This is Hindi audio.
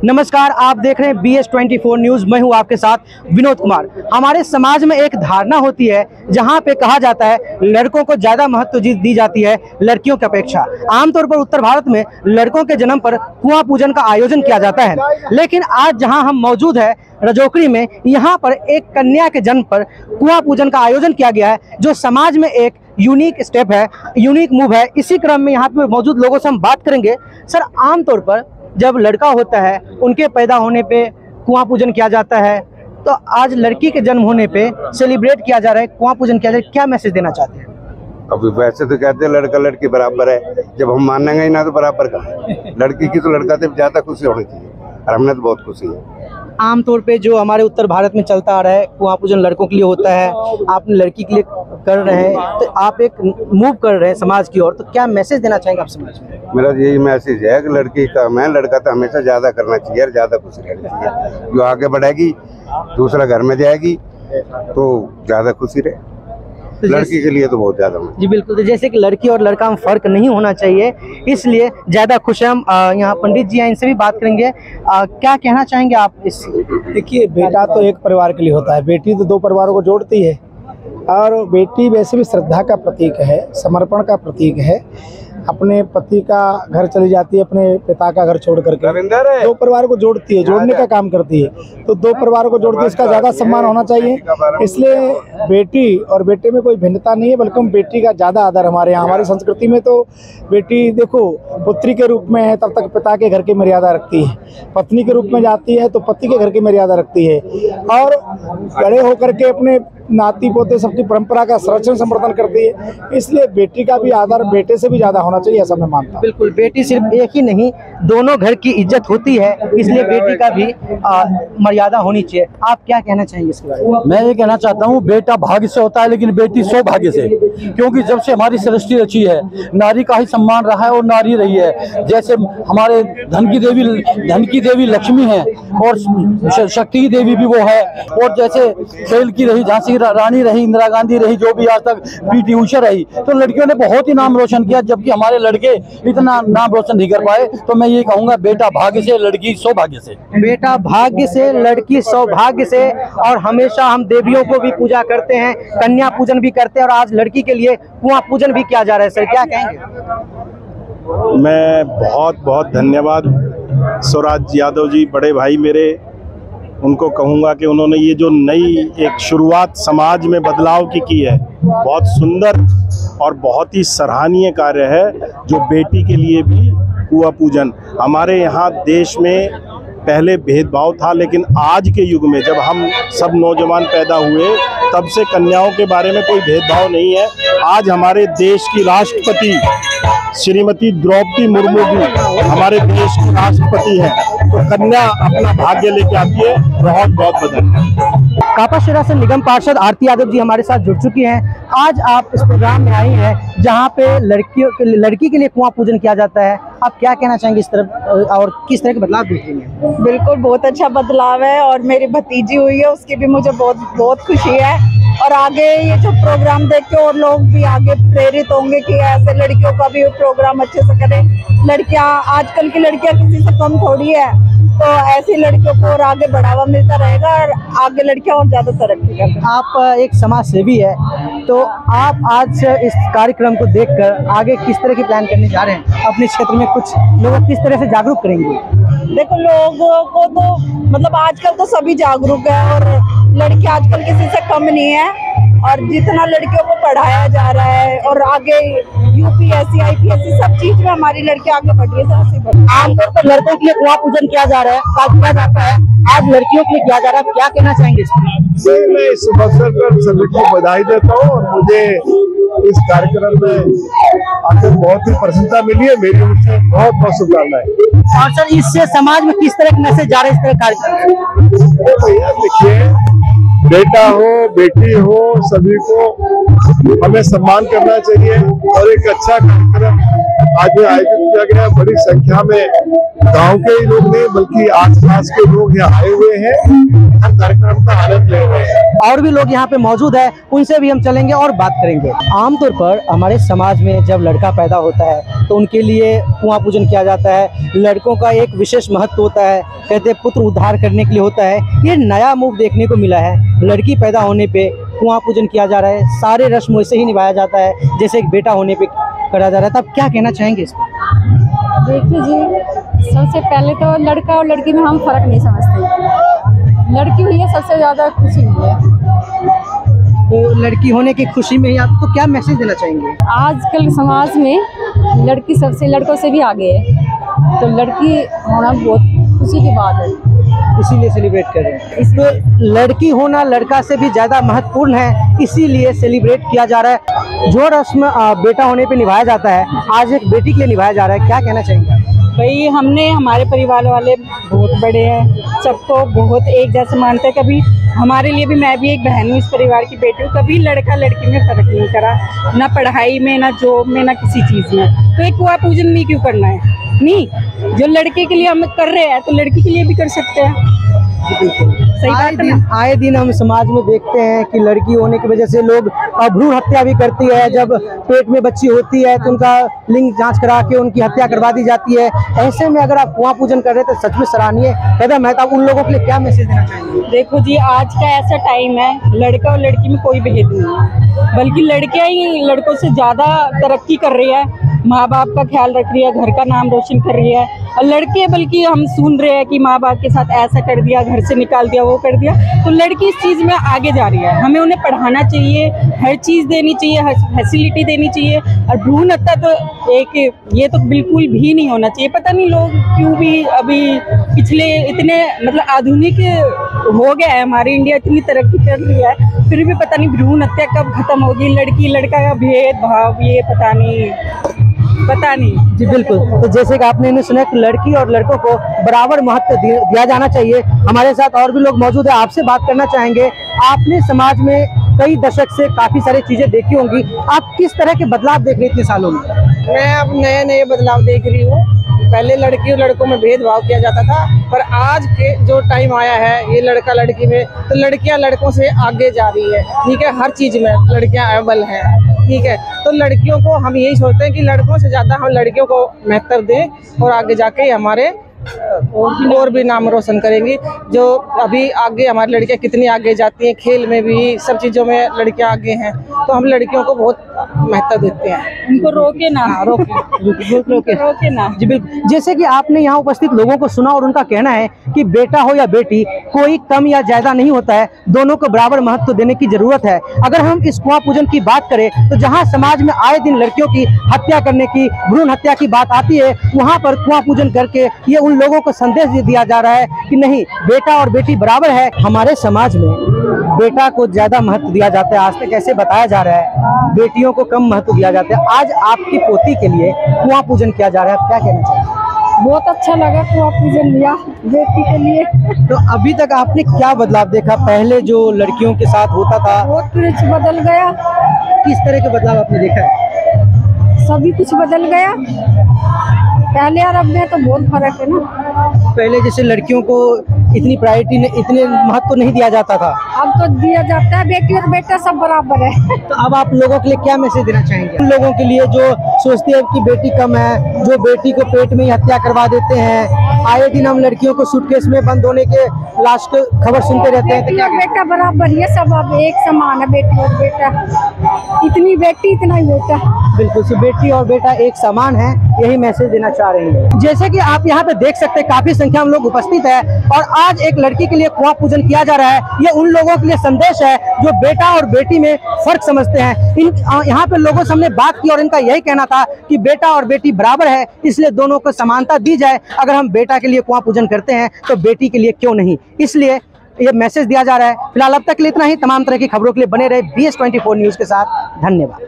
नमस्कार, आप देख रहे हैं BS24 न्यूज़। मैं हूं आपके साथ विनोद कुमार। हमारे समाज में एक धारणा होती है जहां पे कहा जाता है लड़कों को ज़्यादा महत्व दी जाती है लड़कियों की अपेक्षा। आमतौर पर उत्तर भारत में लड़कों के जन्म पर कुआं पूजन का आयोजन किया जाता है, लेकिन आज जहां हम मौजूद है रजौकड़ी में, यहाँ पर एक कन्या के जन्म पर कुआं पूजन का आयोजन किया गया है, जो समाज में एक यूनिक स्टेप है, यूनिक मूव है। इसी क्रम में यहाँ पे मौजूद लोगों से हम बात करेंगे। सर, आमतौर पर जब लड़का होता है उनके पैदा होने पे कुआं पूजन किया जाता है, तो आज लड़की के जन्म होने पे सेलिब्रेट किया जा रहा है, कुआं पूजन किया जा रहा है, क्या मैसेज देना चाहते हैं? अभी वैसे तो कहते हैं लड़का लड़की बराबर है, जब हम मानेंगे ही ना तो बराबर कहाँ है। लड़की की तो लड़का से ज्यादा खुशी होनी चाहिए और हमने तो बहुत खुशी है। आमतौर पे जो हमारे उत्तर भारत में चलता आ रहा है कुआं पूजन लड़कों के लिए होता है, आप लड़की के लिए कर रहे हैं, तो आप एक मूव कर रहे हैं समाज की ओर, तो क्या मैसेज देना चाहेंगे आप समाज में? मेरा यही मैसेज है कि लड़की का लड़का तो हमेशा ज्यादा करना चाहिए और ज्यादा खुशी रहनी चाहिए। जो आगे बढ़ेगी, दूसरा घर में जाएगी तो ज्यादा खुशी रहे। लड़की के लिए तो बहुत ज्यादा। जी बिल्कुल, तो जैसे कि लड़की और लड़का में फर्क नहीं होना चाहिए, इसलिए ज्यादा खुश हैं हम। यहाँ पंडित जी हैं, इनसे भी बात करेंगे। क्या कहना चाहेंगे आप इस? देखिए, बेटा तो एक परिवार के लिए होता है, बेटी तो दो परिवारों को जोड़ती है। और बेटी वैसे भी श्रद्धा का प्रतीक है, समर्पण का प्रतीक है। अपने पति का घर चली जाती है, अपने पिता का घर छोड़ करके दो परिवार को जोड़ती है, जोड़ने का काम करती है। तो दो परिवारों को जोड़ती है, इसका ज़्यादा सम्मान होना चाहिए। इसलिए बेटी और बेटे में कोई भिन्नता नहीं है, बल्कि बेटी का ज़्यादा आदर हमारे यहाँ। हमारी संस्कृति में तो बेटी देखो पुत्री के रूप में है, तब तक पिता के घर की मर्यादा रखती है। पत्नी के रूप में जाती है तो पति के घर की मर्यादा रखती है, और बड़े होकर के अपने नाती पोते सबकी परंपरा का संरक्षण समर्थन करती है। इसलिए बेटी का भी आदर बेटे से भी ज्यादा होना चाहिए, ऐसा मैं मानता हूँ। बिल्कुल, बेटी सिर्फ एक ही नहीं, दोनों घर की इज्जत होती है, इसलिए बेटी का भी मर्यादा होनी चाहिए। आप क्या कहना चाहेंगे इसके बारे में? मैं ये कहना चाहता हूँ, बेटा भाग्य से होता है लेकिन बेटी सौभाग्य से, क्योंकि जब से हमारी सृष्टि रची है नारी का ही सम्मान रहा है और नारी रही है। जैसे हमारे धन की देवी लक्ष्मी है और शक्ति की देवी भी वो है, और जैसे खेल की रही झांसी रानी रही, इंदिरा गांधी रही, जो भी आज तक पीटी उषा रही, तो लड़कियों ने बहुत ही नाम रोशन किया, जबकि हमारे लड़के इतना नाम रोशन नहीं कर पाए। तो मैं ये कहूँगा, बेटा भाग्य से, लड़की सौभाग्य से। बेटा भाग्य से, लड़की सौभाग्य से। और हमेशा हम देवियों को भी पूजा करते हैं, कन्या पूजन भी करते हैं, और आज लड़की के लिए कुआं पूजन भी किया जा रहा है। सर, क्या कहेंगे? मैं बहुत बहुत धन्यवाद स्वराज यादव जी, बड़े भाई मेरे, उनको कहूँगा कि उन्होंने ये जो नई एक शुरुआत समाज में बदलाव की है, बहुत सुंदर और बहुत ही सराहनीय कार्य है। जो बेटी के लिए भी कुआं पूजन, हमारे यहाँ देश में पहले भेदभाव था, लेकिन आज के युग में जब हम सब नौजवान पैदा हुए तब से कन्याओं के बारे में कोई भेदभाव नहीं है। आज हमारे देश की राष्ट्रपति श्रीमती द्रौपदी मुर्मू भी हमारे देश की राष्ट्रपति हैं, तो कन्या अपना भाग्य लेके आती है। बहुत बहुत बधाई। कापाशिरा से निगम पार्षद आरती यादव जी हमारे साथ जुड़ चुकी हैं। आज आप इस प्रोग्राम में आई हैं जहां पे लड़की के लिए कुआं पूजन किया जाता है। आप क्या कहना चाहेंगे इस तरफ, और किस तरह के बदलाव देख रही हैं? बिल्कुल, बहुत अच्छा बदलाव है, और मेरी भतीजी हुई है, उसकी भी मुझे बहुत खुशी है। और आगे ये जो प्रोग्राम देख के और लोग भी आगे प्रेरित होंगे कि ऐसे लड़कियों का भी प्रोग्राम अच्छे से करें। लड़कियां, आजकल की लड़कियां किसी से कम थोड़ी है, तो ऐसी लड़कियों को और आगे बढ़ावा मिलता रहेगा और आगे लड़कियां और ज्यादा तरक्की करें। आप एक समाज सेवी है, तो आप आज इस कार्यक्रम को देखकर आगे किस तरह की प्लान करने जा रहे हैं? अपने क्षेत्र में कुछ लोगों को किस तरह से जागरूक करेंगे? देखो, लोगों को तो मतलब आजकल तो सभी जागरूक है, और लड़की आजकल किसी से कम नहीं है, और जितना लड़कियों को पढ़ाया जा रहा है और आगे UPSC IPSC सब चीज में हमारी लड़कियां आगे बढ़ रही है। आमतौर पर लड़कों के लिए कुआं पूजन किया जा रहा है, किया जाता है, आज लड़कियों के लिए किया जा रहा है। क्या कहना चाहेंगे? मैं इस अवसर पर सभी को बधाई देता हूँ, और मुझे इस कार्यक्रम में आकर बहुत ही प्रसन्नता मिली है। मेरी ओर से बहुत बहुत शुभकामनाएं। और सर, इससे समाज में किस तरह के मैसेज जा रहे हैं इस तरह कार्यक्रम? भैया देखिए, बेटा हो बेटी हो, सभी को हमें सम्मान करना चाहिए, और एक अच्छा कार्यक्रम आज ये आयोजित किया गया। बड़ी संख्या में गांव के ही लोग नहीं बल्कि आसपास के लोग यहाँ आए हुए हैं, हर कार्यक्रम का आनंद ले रहे हैं। और भी लोग यहाँ पे मौजूद है, उनसे भी हम चलेंगे और बात करेंगे। आमतौर पर हमारे समाज में जब लड़का पैदा होता है तो उनके लिए कुआं पूजन किया जाता है। लड़कों का एक विशेष महत्व होता है, कहते हैं पुत्र उद्धार करने के लिए होता है। ये नया मूव देखने को मिला है, लड़की पैदा होने पे कुआं पूजन किया जा रहा है, सारे रस्म वैसे ही निभाया जाता है जैसे एक बेटा होने पे करा जा रहा है। तब क्या कहना चाहेंगे इस पर? देखिए जी, सबसे पहले तो लड़का और लड़की में हम फर्क नहीं समझते। लड़की हुई है सबसे ज़्यादा खुशी हुई है। तो लड़की होने की खुशी में ही आपको क्या मैसेज देना चाहेंगे? आजकल समाज में लड़की सबसे लड़कों से भी आगे है, तो लड़की होना बहुत खुशी की बात है, इसीलिए सेलिब्रेट कर रहे हैं। तो लड़की होना लड़का से भी ज़्यादा महत्वपूर्ण है, इसीलिए सेलिब्रेट किया जा रहा है। जो रस्म बेटा होने पे निभाया जाता है, आज एक बेटी के लिए निभाया जा रहा है। क्या कहना चाहेंगे? भाई हमने हमारे परिवार वाले बहुत बड़े हैं, सबको बहुत एक जैसे मानते हैं। कभी हमारे लिए भी, मैं भी एक बहन हूँ, इस परिवार की बेटी हूँ, कभी लड़का लड़की में फर्क नहीं करा, ना पढ़ाई में, ना जॉब में, ना किसी चीज़ में। तो एक कुआं पूजन नहीं क्यों करना है? नहीं, जो लड़के के लिए हम कर रहे हैं तो लड़की के लिए भी कर सकते हैं। सही बात है ना? आए दिन हम समाज में देखते हैं कि लड़की होने की वजह से लोग भ्रूण हत्या भी करती है। जब पेट में बच्ची होती है तो उनका लिंग जांच करा के उनकी हत्या करवा दी जाती है। ऐसे में अगर आप कुआं पूजन कर रहे हैं तो सच में सराहनीय कदम है। तो आप उन लोगों के लिए क्या मैसेज देना चाहेंगे? देखो जी, आज का ऐसा टाइम है, लड़का और लड़की में कोई भेद नहीं है, बल्कि लड़कियां ही लड़कों से ज़्यादा तरक्की कर रही है, माँ बाप का ख्याल रख रही है, घर का नाम रोशन कर रही है। और लड़के बल्कि हम सुन रहे हैं कि माँ बाप के साथ ऐसा कर दिया, घर से निकाल दिया, वो कर दिया। तो लड़की इस चीज़ में आगे जा रही है। हमें उन्हें पढ़ाना चाहिए, हर चीज़ देनी चाहिए, हर फैसिलिटी देनी चाहिए। और भ्रूण हत्या तो ये तो बिल्कुल भी नहीं होना चाहिए। पता नहीं लोग क्यों भी अभी पिछले इतने मतलब आधुनिक हो गया है, हमारी इंडिया इतनी तरक्की कर रही है, फिर भी पता नहीं भ्रूण हत्या कब खत्म होगी। लड़की लड़का का भेदभाव ये पता नहीं जी बिल्कुल। तो जैसे कि आपने इन्हें सुना कि लड़की और लड़कों को बराबर महत्व दिया जाना चाहिए। हमारे साथ और भी लोग मौजूद है, आपसे बात करना चाहेंगे। आपने समाज में कई दशक से काफी सारी चीजें देखी होंगी, आप किस तरह के बदलाव देख रहे हैं इतने सालों में? मैं अब नए नए बदलाव देख रही हूँ। पहले लड़की और लड़कों में भेदभाव किया जाता था, पर आज के जो टाइम आया है ये लड़का लड़की में, तो लड़कियां लड़कों से आगे जा रही है। ठीक है, हर चीज में लड़कियां अव्वल हैं। ठीक है, तो लड़कियों को हम यही सोचते हैं कि लड़कों से ज़्यादा हम लड़कियों को महत्व दें और आगे जाके हमारे और भी नाम रोशन करेंगी। जो अभी आगे हमारी लड़कियां कितनी आगे जाती हैं, खेल में भी, सब चीज़ों में लड़कियां आगे हैं, तो हम लड़कियों को बहुत महत्व देते हैं। उनको रोके ना, रोके ना। जी बिल्कुल। जैसे कि आपने यहाँ उपस्थित लोगों को सुना और उनका कहना है कि बेटा हो या बेटी, कोई कम या ज्यादा नहीं होता है, दोनों को बराबर महत्व देने की जरूरत है। अगर हम इस कुआं पूजन की बात करें तो जहाँ समाज में आए दिन लड़कियों की हत्या करने की, भ्रूण हत्या की बात आती है, वहाँ पर कुआं पूजन करके ये उन लोगों को संदेश दिया जा रहा है कि नहीं, बेटा और बेटी बराबर है। हमारे समाज में बेटा को ज्यादा महत्व दिया जाता है, आज तक ऐसे बताया जा रहा है, बेटियों को कम महत्व दिया जाता है। आज आपकी पोती के लिए कुआं पूजन किया जा रहा है, क्या कहना चाहिए? बहुत अच्छा लगा कुआं पूजन लिया बेटी के लिए। तो अभी तक आपने क्या बदलाव देखा? पहले जो लड़कियों के साथ होता था, बहुत कुछ बदल गया। किस तरह के बदलाव आपने देखा है? सभी कुछ बदल गया, पहले और अब में तो बहुत फर्क है ना। पहले जैसे लड़कियों को इतनी प्रायोरिटी, इतने महत्व नहीं दिया जाता था, अब तो दिया जाता है। बेटी और बेटा सब बराबर है। तो अब आप लोगों के लिए क्या मैसेज देना चाहेंगे? उन लोगों के लिए जो सोचते हैं कि बेटी कम है, जो बेटी को पेट में ही हत्या करवा देते हैं, आए दिन हम लड़कियों को सूटकेस में बंद होने के लास्ट खबर सुनते रहते हैं। तो क्या बेटा बराबर ही है, सब अब एक समान है, बेटी और बेटा। इतनी बेटी इतना ही बेटा। बिल्कुल, सो बेटी और बेटा एक समान है, यही मैसेज देना चाह रही है। जैसे कि आप यहाँ पे देख सकते हैं, काफी संख्या में लोग उपस्थित है और आज एक लड़की के लिए कुआं पूजन किया जा रहा है। ये उन लोगों के लिए संदेश है जो बेटा और बेटी में फर्क समझते हैं। यहाँ पे लोगों से हमने बात की और इनका यही कहना था कि बेटा और बेटी बराबर है, इसलिए दोनों को समानता दी जाए। अगर हम बेटा के लिए कुआं पूजन करते हैं तो बेटी के लिए क्यों नहीं, इसलिए ये मैसेज दिया जा रहा है। फिलहाल अब तक के लिए इतना ही। तमाम तरह की खबरों के लिए बने रहे BS24 न्यूज के साथ। धन्यवाद।